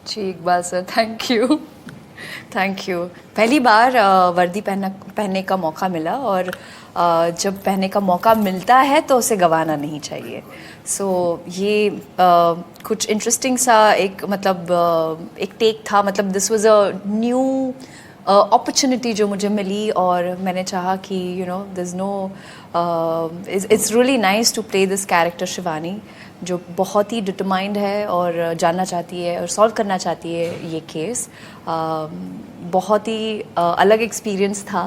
Ji Iqbal sir, thank you. पहली बार वर्दी पहनने का मौका मिला, और जब पहनने का मौका मिलता है तो उसे गंवाना नहीं चाहिए। सो ये कुछ इंटरेस्टिंग सा एक मतलब एक टेक था, मतलब this was a new opportunity जो मुझे मिली, और मैंने चाहा कि this no it's really nice to play this character Shivani, जो बहुत ही डिटरमाइंड है और जानना चाहती है और सॉल्व करना चाहती है ये केस। बहुत ही अलग एक्सपीरियंस था,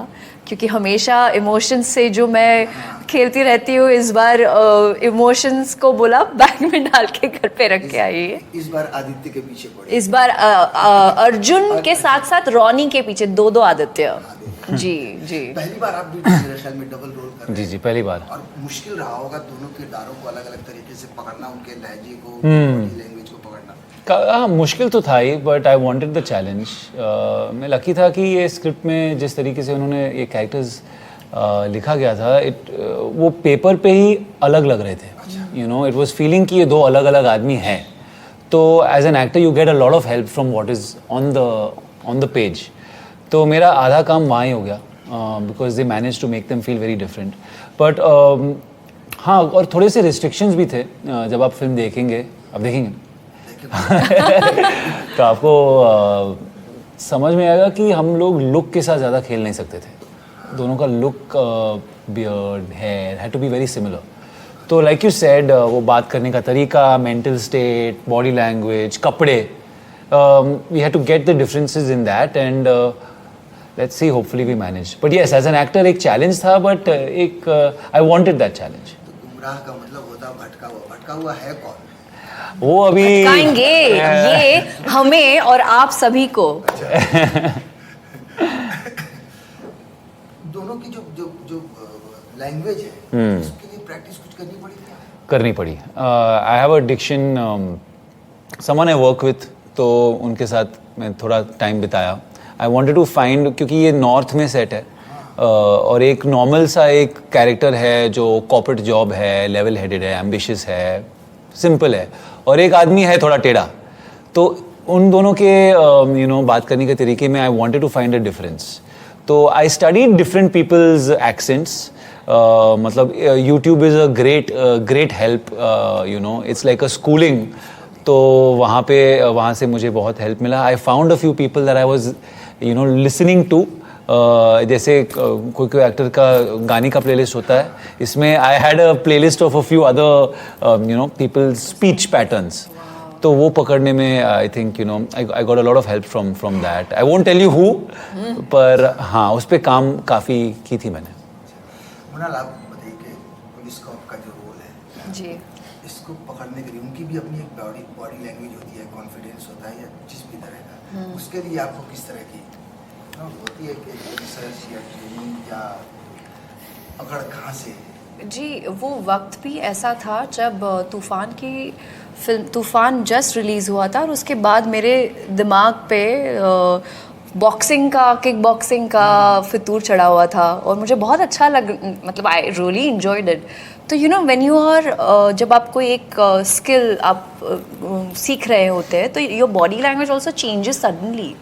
क्योंकि हमेशा इमोशंस से जो मैं खेलती रहती हूँ, इस बार इमोशंस को बोला बैग में डाल के घर पे रख के आई है। इस बार आदित्य के पीछे पड़े, इस बार अर्जुन के साथ साथ रोनी के पीछे दो आदित्य। जी जी, पहली बार आप मेरे ख्याल में डबल रोल कर रहे हैं। जी पहली बार। और मुश्किल रहा होगा दोनों किरदारों को अलग अलग तरीके से पकड़ना, उनके लहजे को, बॉडी लैंग्वेज को पकड़ना। हाँ, मुश्किल तो था ही, but I wanted the challenge. मैं लकी था कि ये स्क्रिप्ट में जिस तरीके से उन्होंने ये कैरेक्टर्स लिखा गया था, वो पेपर पे ही अलग लग रहे थे। इट वाज फीलिंग कि ये दो अलग अलग आदमी हैं। तो as an actor you get a lot of help from what is on the page. तो मेरा आधा काम वहाँ ही हो गया, because they manage to make them feel very different. But हाँ, और थोड़े से रिस्ट्रिक्शंस भी थे। जब आप फिल्म देखेंगे, आप देखेंगे तो आपको समझ में आएगा कि हम लोग लुक के साथ ज़्यादा खेल नहीं सकते थे। दोनों का look, beard, hair had to be very similar. तो लाइक यू सेड, वो बात करने का तरीका, मेंटल स्टेट, बॉडी लैंग्वेज, कपड़े, we had to get the differences in that, and let's see, hopefully we manage. But yes, as an actor एक challenge था, but एक आई वांटेड दैट चैलेंज। तो गुमराह का मतलब होता भटका हुआ है कौन? वो अभी भटकाएंगे ये हमें और आप सभी को। दोनों की जो लैंग्वेज है, उसके लिए प्रैक्टिस कुछ करनी पड़ी क्या? करनी पड़ी। I have a diction, someone I work with, तो उनके साथ मैं थोड़ा टाइम बिताया। आई वांटेड टू फाइंड, क्योंकि ये नॉर्थ में सेट है, और एक नॉर्मल सा एक कैरेक्टर है जो कॉर्पोरेट जॉब है, लेवल हेडेड है, एम्बिशियस है, सिंपल है, और एक आदमी है थोड़ा टेढ़ा। तो उन दोनों के बात करने के तरीके में I wanted to find a difference. तो I studied different people's accents. मतलब YouTube is a great help, it's like a schooling. तो वहाँ से मुझे बहुत हेल्प मिला। I found a few people that I was listening to. जैसे कोई एक्टर का गाने का प्लेलिस्ट होता है, इसमें I had a playlist of a few other people's speech patterns. तो वो पकड़ने में I think I got a lot of help from that. I won't tell you who, पर हाँ, उस पर काम काफ़ी की थी मैंने। मुनाल, आप बताइए कि पुलिस कॉप का जो रोल है जी, इसको पकड़ने के लिए उनकी भी अपनी एक बॉडी लैंग्वेज होती है, कॉन्फिडेंस होता है, या जिस भी तरह का, उसके लिए आपको किस तरह की होती है कि रिसर्च या ट्रेनिंग, या अकड़ कहाँ से? जी, वो वक्त भी ऐसा था जब तूफ़ान जस्ट रिलीज़ हुआ था, और उसके बाद मेरे दिमाग पे बॉक्सिंग का, किक बॉक्सिंग का फितूर चढ़ा हुआ था, और मुझे बहुत अच्छा मतलब आई रियली एंजॉयड इट। तो व्हेन यू आर, जब आप कोई एक स्किल आप सीख रहे होते हैं, तो your body language also changes suddenly.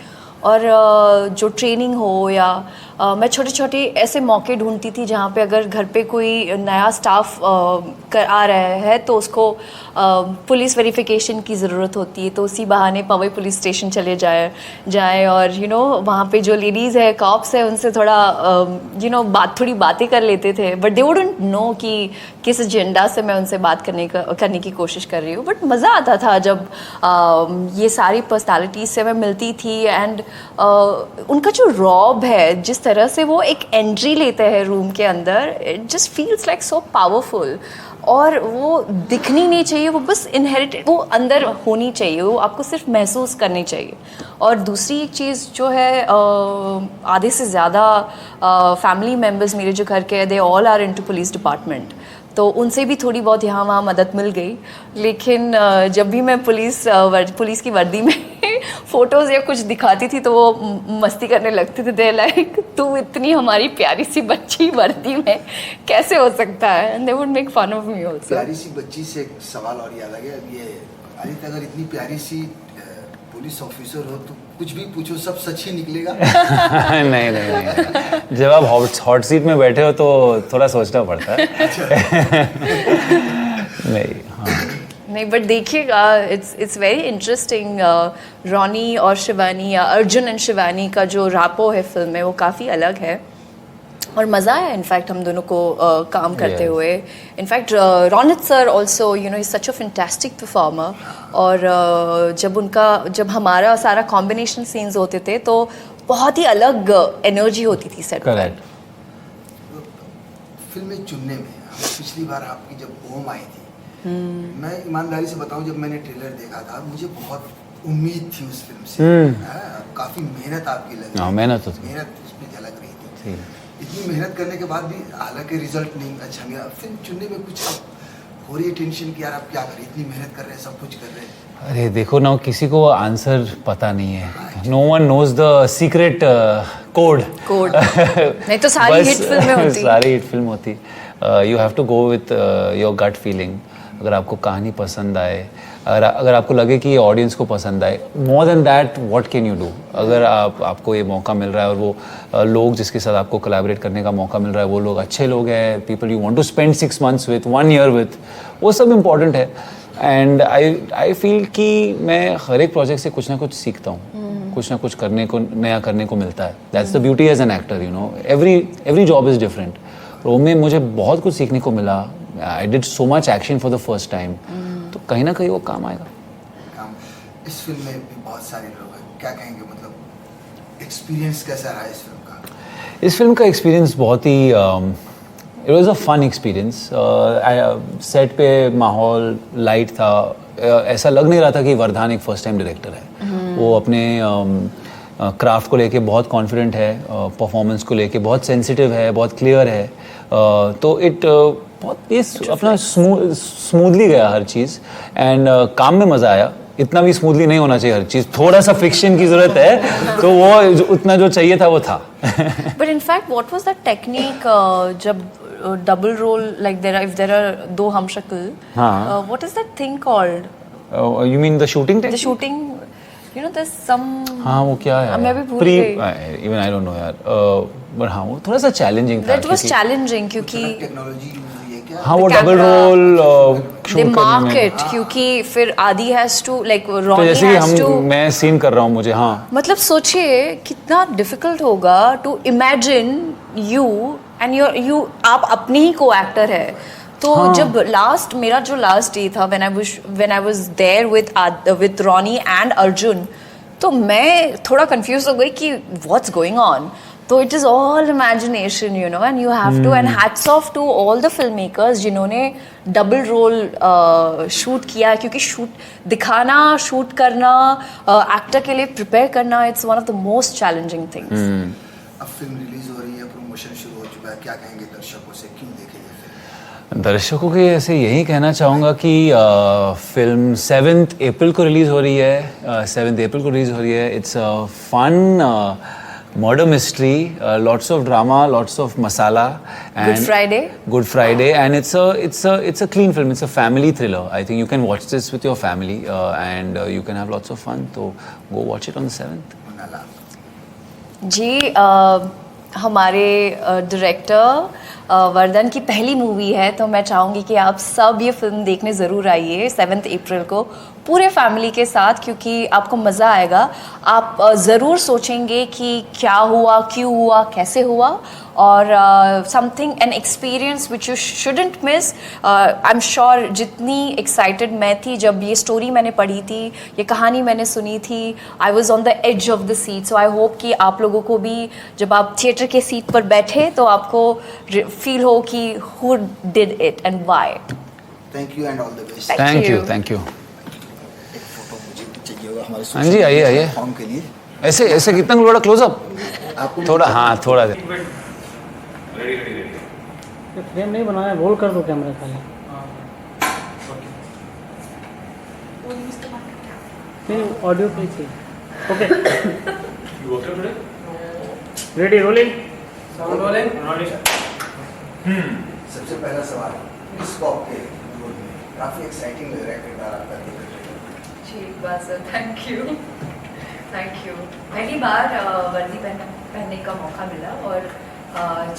और जो ट्रेनिंग हो, या मैं छोटे छोटे ऐसे मौके ढूंढती थी जहाँ पे अगर घर पे कोई नया स्टाफ आ रहा है, तो उसको पुलिस वेरिफिकेशन की ज़रूरत होती है, तो उसी बहाने पवई पुलिस स्टेशन चले जाए और वहाँ पे जो लेडीज़ है, कॉप्स है, उनसे थोड़ा थोड़ी बातें कर लेते थे। बट दे वुडंट नो कि किस एजेंडा से मैं उनसे बात करने की कोशिश कर रही हूँ। बट मज़ा आता था जब ये सारी पर्सनालिटीज़ से मैं मिलती थी, एंड उनका जो रॉब है, जिस तरह से वो एक एंट्री लेते हैं रूम के अंदर, it just feels like so powerful. और वो दिखनी नहीं चाहिए, वो बस इनहेरिटेड, वो अंदर होनी चाहिए, वो आपको सिर्फ महसूस करनी चाहिए। और दूसरी एक चीज़ जो है, आधे से ज़्यादा फैमिली मेम्बर्स मेरे जो घर के हैं, they all are into police department, तो उनसे भी थोड़ी बहुत यहाँ वहाँ मदद मिल गई। लेकिन जब भी मैं पुलिस की वर्दी में फ़ोटोज़ या कुछ दिखाती थी, तो वो मस्ती करने लगते थे। दे लाइक, तू इतनी हमारी प्यारी सी बच्ची वर्दी में कैसे हो सकता है, and they would make fun of me also. प्यारी सी बच्ची से एक सवाल और याद आ गया। अब ये आदित्य, अगर इतनी प्यारी सी पुलिस ऑफिसर हो तो कुछ भी पूछो सब सच ही निकलेगा? नहीं नहीं नहीं, जब आप हॉट सीट में बैठे हो तो थोड़ा सोचना पड़ता है। नहीं, हाँ। नहीं, बट देखिएगा, इट्स वेरी इंटरेस्टिंग। रॉनी और शिवानी या अर्जुन एंड शिवानी का जो रैपो है फिल्म में वो काफ़ी अलग है और मज़ा आया इनफैक्ट हम दोनों को काम करते Yes. हुए। In fact Ronit sir also you know is such a fantastic performer. और जब हमारा सारा कॉम्बिनेशन सीन्स होते थे तो बहुत ही अलग एनर्जी होती थी सेट पर। करेक्ट। फिल्में चुनने में पिछली बार आपकी जब ओम आई थी, मैं ईमानदारी से बताऊं जब मैंने ट्रेलर देखा था मुझे बहुत उम्मीद थी उस फिल्म से। काफ़ी मेहनत आपकी लगी। हाँ, मेहनत तो थी। मेहनत उसमें झलक रही थी। इतनी मेहनत करने के बाद भी हालांकि रिजल्ट नहीं अच्छा गया, फिल्म चुनने में कुछ अब हो रही है टेंशन कि यार आप क्या करें, इतनी मेहनत कर रहे हैं, सब कुछ कर रहे हैं। अरे देखो ना, किसी को आंसर पता नहीं है। No one knows the secret code. नहीं तो सारी हिट फिल्में होती। सारी हिट फिल्म होती। You have to go with your gut feeling. अगर आपको कहानी पसंद आए, अगर आपको लगे कि ये ऑडियंस को पसंद आए, more than that what can you do. अगर आपको ये मौका मिल रहा है और वो लोग जिसके साथ आपको कोलैबोरेट करने का मौका मिल रहा है वो लोग अच्छे लोग हैं, people you want to spend 6 months with, 1 year with, वो सब इम्पॉर्टेंट है। एंड आई फील कि मैं हर एक प्रोजेक्ट से कुछ ना कुछ सीखता हूँ, कुछ ना कुछ करने को, नया करने को मिलता है। That's the beauty as an actor, you know. Every job is different. और में मुझे बहुत कुछ सीखने को मिला। I did so much action for the first time, तो कहीं ना कहीं वो काम आएगा। इस फिल्म में भी बहुत सारे लोग हैं, क्या कहेंगे, मतलब एक्सपीरियंस कैसा रहा इस फिल्म का? इस फिल्म का एक्सपीरियंस बहुत ही it was a fun experience. Set पे माहौल लाइट था। ऐसा लग नहीं रहा था कि वरदान एक फर्स्ट टाइम डायरेक्टर है। वो अपने क्राफ्ट को लेके बहुत कॉन्फिडेंट है, परफॉर्मेंस को लेके बहुत सेंसिटिव है, बहुत क्लियर है। तो बहुत ये अपना स्मूथली गया हर चीज़। एंड काम में मज़ा आया। इतना भी स्मूथली नहीं होना चाहिए हर चीज़, थोड़ा सा फ्रिक्शन की ज़रूरत है, तो वो उतना जो चाहिए था वो था। But in fact what was the technique जब double role, like if there are 2 हमशक्ल, what is that thing called? You mean the shooting the shooting, you know there some, हाँ वो क्या है, मैं भी भूल गई। इवन आई डोंट नो यार, बट हाँ वो थोड़ा सा चैलेंजिंग था। दैट वाज चैलेंजिंग क्योंकि टेक्नोलॉजी यूज हुई है क्या? हाँ वो double role they mark it, क्योंकि फिर आदि हैज टू, लाइक तो रॉनी जैसे हैज कि टू, मैं सीन कर रहा हूँ, मुझे हाँ मतलब सोचिए कितना डिफिकल्ट होगा to imagine you and you आप अपनी ही को एक्टर है। तो जब मेरा जो लास्ट डे था when I was there with Ronnie and Arjun, तो मैं थोड़ा कंफ्यूज हो गई कि व्हाट्स गोइंग ऑन। तो it is all imagination, you know, and you have to, and hats off to all the film makers जिन्होंने double role shoot किया, क्योंकि शूट करना एक्टर के लिए प्रिपेयर करना, it's one of the most challenging things. अब film release हो रही है, प्रमोशन शुरू हो चुका है, क्या कहेंगे दर्शकों से, क्यों देखेंगे फिल्म? दर्शकों के ऐसे यही कहना चाहूँगा कि फिल्म 7th April को रिलीज़ हो रही है। 7th April को रिलीज़ हो रही है। It's fun murder mystery, lots of drama, lots of masala, and Good Friday, and it's a clean film. It's a family thriller. I think you can watch this with your family, and you can have lots of fun. So go watch it on the 7th. जी, हमारे director Vardhan की पहली movie है, तो मैं चाहूँगी कि आप सब ये फिल्म देखने ज़रूर आइए 7th April को पूरे फैमिली के साथ, क्योंकि आपको मज़ा आएगा। आप ज़रूर सोचेंगे कि क्या हुआ, क्यों हुआ, कैसे हुआ, और something, an experience which you shouldn't miss. I am sure जितनी एक्साइटेड मैं थी जब ये स्टोरी मैंने पढ़ी थी, ये कहानी मैंने सुनी थी, I was on the edge of the seat. So I hope कि आप लोगों को भी जब आप थिएटर के सीट पर बैठे तो आपको फील हो कि who did it and why. Thank you and all the best. Thank you. एक फोटो मुझे चाहिए होगा हमारे हाँ जी, आइए फॉर्म के लिए। ऐसे कितना बड़ा क्लोजअप, आपको थोड़ा, हाँ थोड़ा दे। फ्रेम नहीं बनाया, रोल कर दो कैमरा पहले। नहीं, ऑडियो पे चाहिए। Okay, ready, rolling, sound rolling. सबसे पहला सवाल, इस कॉप के रोल में काफी एक्साइटिंग लग रहा है किरदार आपका। ठीक बात sir, thank you. Thank you. पहली बार वर्दी पहनने का मौका मिला और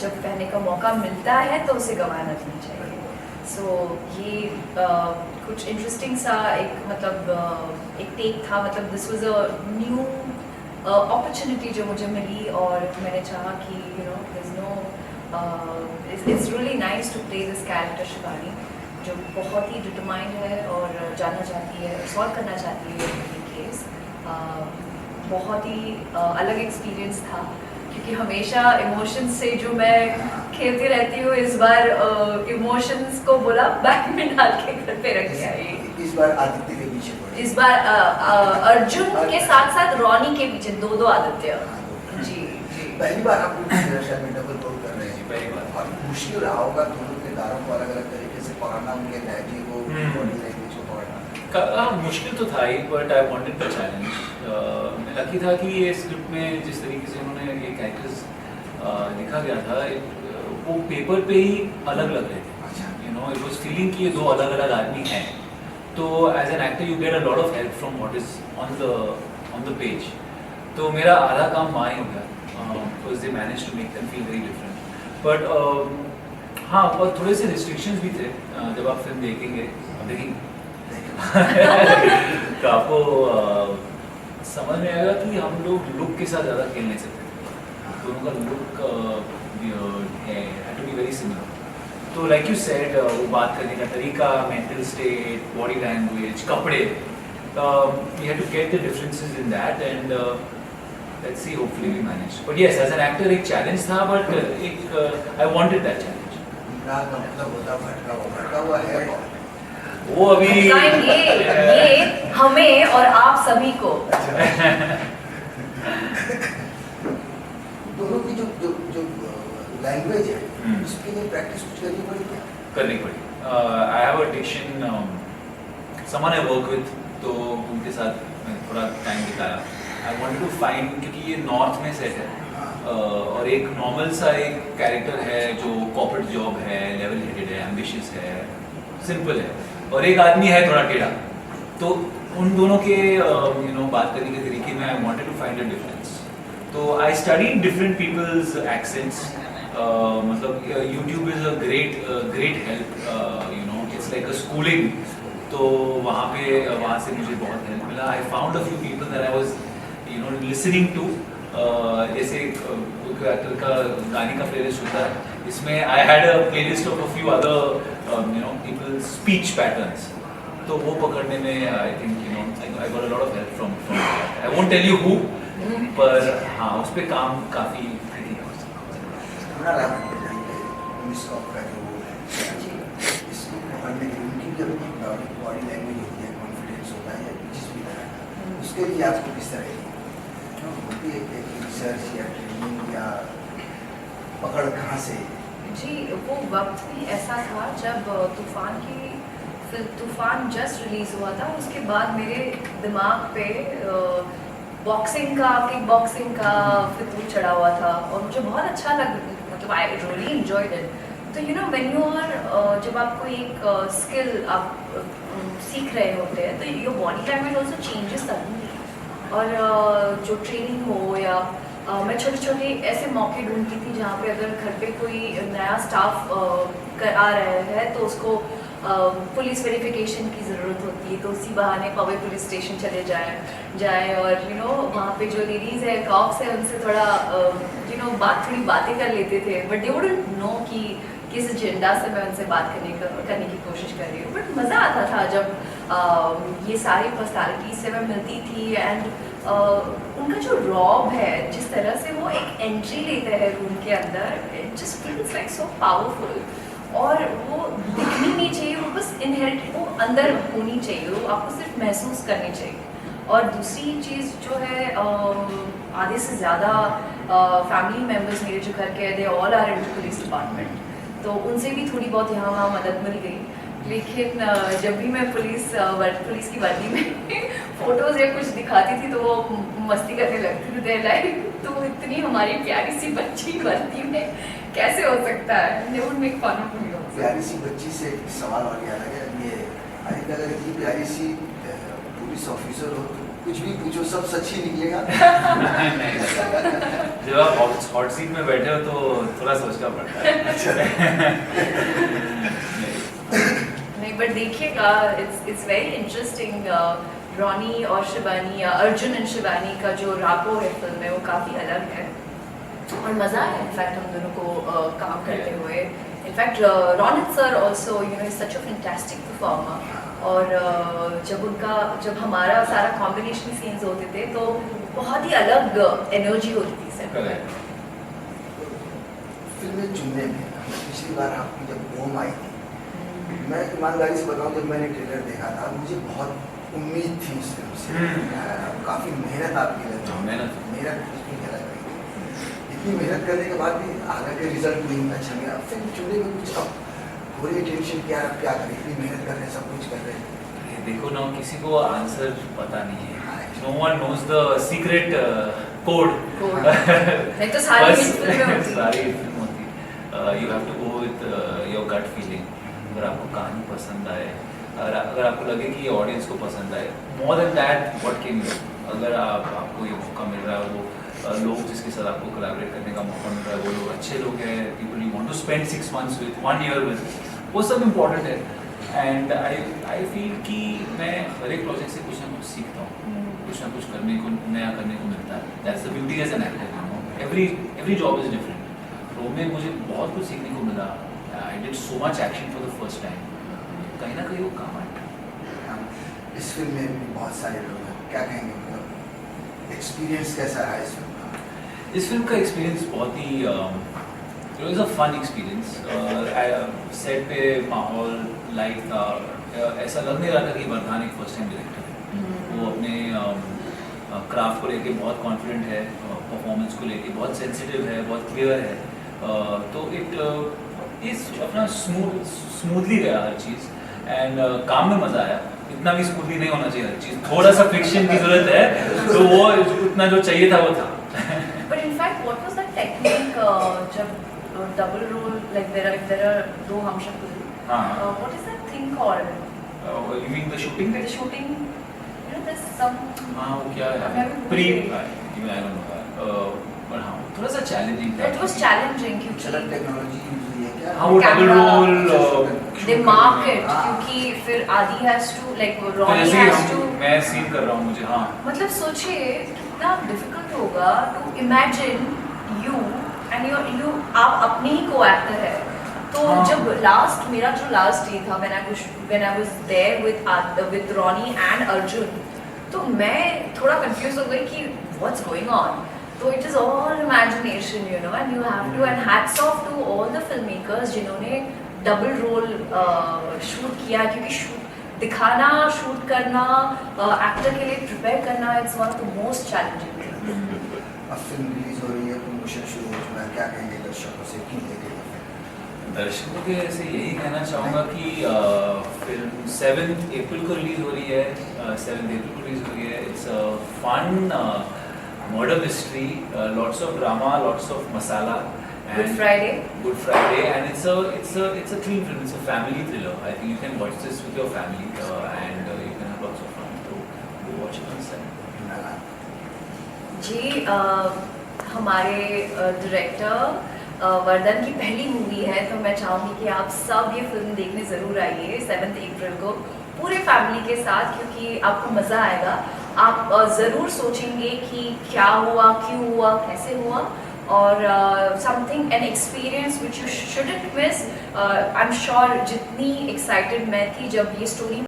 जब पहनने का मौका मिलता है तो उसे गंवाना नहीं चाहिए। सो ये कुछ इंटरेस्टिंग सा एक मतलब एक टेक था, मतलब this was a new opportunity जो मुझे मिली और मैंने चाहा कि you know there is no it's really nice to play this character Shivani, जो बहुत ही डिटरमाइंड है और जानना चाहती है, सॉल्व करना चाहती है ये केस। बहुत ही अलग एक्सपीरियंस था क्योंकि हमेशा इमोशंस से जो मैं खेलती रहती हूँ, इस बार इमोशंस को बोला बैग में डाल के घर पे रख दिया। इस बार आदित्य के पीछे पड़े। इस बार अर्जुन के साथ साथ रॉनी के पीछे दो आदित्य। जी जी। पहली बार आप सोशल मीडिया पर रोल कर रहे हैं, पहली बार और मुश्किल रहा होगा दोनों किरदारों को अलग अलग तरीके से पकड़ना, उनके लहजे को, बॉडी लैंग्वेज को पकड़ना। मुश्किल तो था ही, but I wanted the challenge. मैं लकी था कि ये स्क्रिप्ट में जिस तरीके से उन्होंने ये कैरेक्टर्स लिखा गया था, वो पेपर पे ही अलग लग रहे थे। You know, it was feeling कि ये दो अलग अलग आदमी हैं। तो as an actor you get a lot of help from what is on the page. तो मेरा आधा काम वहाँ ही हो गया, because they manage to make them feel very different. But हाँ, और थोड़े से रिस्ट्रिक्शंस भी थे। जब आप फिल्म देखेंगे तो आपको समझ में आएगा कि हम लोग लुक के साथ ज़्यादा खेल नहीं सकते। दोनों का लुक है टू बी वेरी सिमिलर। तो लाइक यू सेड, वो बात करने का तरीका, मेंटल स्टेट, बॉडी लैंग्वेज, कपड़े, we had to get the differences in that and let's see, hopefully we manage. But yes, as an actor एक challenge था, but एक I wanted that challenge. Imran का मतलब होता भटका हुआ है कौन? वो अभी ये हमें और आप सभी को दोनों की जो जो जो लैंग्वेज है उसके लिए प्रैक्टिस कुछ करनी पड़ी क्या? करनी पड़ी। I have a diction, someone I work with, तो उनके साथ मैं थोड़ा टाइम बिताया। आई वांटेड टू फाइंड, क्योंकि ये नॉर्थ में सेट है, और एक नॉर्मल सा एक कैरेक्टर है जो कॉर्पोरेट जॉब है, लेवल हेडेड है, एम्बिशियस है, सिंपल है, और एक आदमी है थोड़ा टेढ़ा। तो उन दोनों के यू नो बात करने के तरीके में I wanted to find a difference. तो I studied different people's accents. मतलब YouTube is a great help, you know, it's like a schooling. तो वहाँ से मुझे बहुत हेल्प मिला। I found a few people that I was you know listening to. जैसे कोई एक्टर का गाने का प्लेलिस्ट होता है, इसमें I had a playlist of a few other you know people speech patterns. तो वो पकड़ने में I think you know I got a lot of help from I won't tell you who, पर हाँ, उस पर काम काफ़ी इसको पकड़ने के लिए उनकी भी अपनी बॉडी लैंग्वेज होती है, कॉन्फिडेंस होता है, जिस भी तरह का, उसके लिए आपको किस तरह की होती है रिसर्च या ट्रेनिंग या पकड़ कहाँ से? जी, वो वक्त भी ऐसा था जब तूफान जस्ट रिलीज हुआ था। उसके बाद मेरे दिमाग पे बॉक्सिंग का, किक बॉक्सिंग का फितूर चढ़ा हुआ था और मुझे बहुत अच्छा मतलब आई रियली एंजॉयड इट। तो you know when you are जब आपको एक स्किल आप सीख रहे होते हैं तो your body language also changes suddenly. और जो ट्रेनिंग हो या मैं छोटे छोटे ऐसे मौके ढूंढती थी जहाँ पे अगर घर पे कोई नया स्टाफ आ रहा है तो उसको पुलिस वेरिफिकेशन की ज़रूरत होती है, तो उसी बहाने पवे पुलिस स्टेशन चले जाए और यू नो वहाँ पे जो लेडीज़ है, कॉप्स है, उनसे थोड़ा यू नो थोड़ी बातें कर लेते थे। बट दे वुडंट नो कि किस एजेंडा से मैं उनसे बात करने की कोशिश कर रही हूँ। बट मज़ा आता था जब ये सारी पर्सनैलिटीज से मैं मिलती थी एंड उनका जो रॉब है, जिस तरह से वो एक एंट्री लेते हैं रूम के अंदर, it just feels like so powerful. और वो दिखनी नहीं चाहिए, वो बस इनहेरिट वो अंदर होनी चाहिए, वो आपको सिर्फ महसूस करनी चाहिए। और दूसरी चीज़ जो है आधे से ज़्यादा फैमिली मेम्बर्स मेरे जो घर के हैं, they all are in police department, तो उनसे भी थोड़ी बहुत यहाँ वहाँ मदद मिल गई। लेकिन जब भी मैं पुलिस की वर्दी में फोटोज या कुछ दिखाती थी तो वो मस्ती करने लगती थी, लाइक तो इतनी हमारी प्यारी सी बच्ची वर्दी में कैसे हो सकता है। They would make fun of me also. प्यारी सी बच्ची से एक सवाल और याद आ गया, ये अगर इतनी प्यारी सी पुलिस ऑफिसर हो तो कुछ भी पूछो सब सच ही निकलेगा। जब आप हॉट सीट में बैठे हो तो थोड़ा सोचना पड़ता है। नहीं बट देखिएगा, इट्स वेरी इंटरेस्टिंग। रॉनी और शिवानी या अर्जुन एंड शिवानी का जो रापो है फिल्म में वो काफ़ी अलग है और मज़ा आया इनफैक्ट हम दोनों को काम करते हुए। In fact Ronit sir also you know is such a fantastic performer और जब हमारा सारा कॉम्बिनेशन सीन्स होते थे तो बहुत ही अलग एनर्जी होती थी सर। फिल्में चुनने में पिछली बार आपकी जब ओम आई थी, मैं ईमानदारी से बताऊं जब मैंने ट्रेलर देखा था मुझे बहुत उम्मीद थी उस फिल्म से। काफ़ी मेहनत आपकी लगी, मेहनत उसमें लग रही थी। इतनी मेहनत करने के बाद भी हालांकि रिजल्ट नहीं अच्छा गया, फिल्म चुनने में कुछ अब हो रही टेंशन क्या करें, इतनी मेहनत कर रहे हैं, सब कुछ कर रहे हैं। देखो ना, किसी को आंसर पता नहीं है। No one knows the secret code. नहीं तो सारी फिल्में होती you have to go with your gut feeling. अगर आपको कहानी पसंद आए, अगर आपको लगे कि ये ऑडियंस को पसंद आए, more than that what can you. अगर आपको ये मौका मिल रहा है, वो लोग जिसके साथ आपको कोलैबोरेट करने का मौका मिल रहा है, वो लोग अच्छे लोग हैं, people you want to spend 6 months with, 1 year with, वो सब इम्पोर्टेंट है। एंड आई फील कि मैं हर एक प्रोजेक्ट से कुछ ना कुछ सीखता हूँ, कुछ ना कुछ करने को, नया करने को मिलता है। That's the beauty as an actor, you know, every job is different. तो में मुझे बहुत कुछ सीखने को मिला। I did so much action for the first time, कहीं ना कहीं वो काम आया। इस फिल्म में भी बहुत सारे लोग हैं, क्या कहेंगे, मतलब एक्सपीरियंस कैसा रहा इस फिल्म का? इस फिल्म का एक्सपीरियंस बहुत ही it was a fun experience. Set पे माहौल लाइट था, ऐसा लग नहीं रहा था कि वरदान एक फर्स्ट टाइम डायरेक्टर है। वो अपने क्राफ्ट को लेके बहुत कॉन्फिडेंट है, परफॉर्मेंस को लेके बहुत सेंसिटिव है, बहुत क्लियर है। तो इट इस अपना स्मूथली गया हर चीज़। एंड काम में मज़ा आया। इतना भी स्मूथली नहीं होना चाहिए हर चीज़, थोड़ा सा फ्रिक्शन की जरूरत है, तो वो उतना जो चाहिए था वो था। But in fact, what was the technique जब double role, like there are दो हमशक्ल, what is that thing called? You mean the shooting? The shooting, you know, there's some. हाँ, वो क्या है? Pre. Even I don't know. पर हाँ, थोड़ा सा चैलेंजिंग था। It was challenging क्योंकि चलन टेक्नोलॉजी यूज हुई है क्या? हाँ, वो double role they mark it क्योंकि फिर आदि has to like Ronnie has to. मैं सीन कर रहा हूँ, मुझे हाँ। मतलब सोचिए कितना डिफिकल्ट होगा to imagine you and you आप अपने ही को एक्टर है। तो जब मेरा जो लास्ट डे था when I was there with Ronnie and Arjun, तो मैं थोड़ा कंफ्यूज हो गई कि व्हाट्स गोइंग ऑन। तो it is all imagination, you know, and you have to, and hats off to all the film makers जिन्होंने double role shoot किया, क्योंकि दिखाना, शूट करना, एक्टर के लिए प्रिपेयर करना, it's one of the most challenging things. अब film release हो रही है, प्रमोशन शुरू हो चुका है, क्या कहेंगे दर्शकों से, क्यों देखेंगे? दर्शकों के ऐसे यही कहना चाहूँगा कि फिल्म 7 अप्रैल को रिलीज हो रही है। 7 अप्रैल को रिलीज हो रही है। It's a fun murder mystery, lots of drama, lots of masala. Good Friday, and it's a clean film. It's a family thriller. I think you can watch this with your family and you can have lots of fun. So go watch it on set. जी हमारे director Vardhan की पहली movie है, तो मैं चाहूँगी कि आप सब ये फिल्म देखने ज़रूर आइए 7 अप्रैल को पूरे फैमिली के साथ, क्योंकि आपको मज़ा आएगा। आप ज़रूर सोचेंगे कि क्या हुआ, क्यों हुआ, कैसे हुआ, और something an experience which you shouldn't miss. I am sure जितनी एक्साइटेड मैं थी जब ये स्टोरी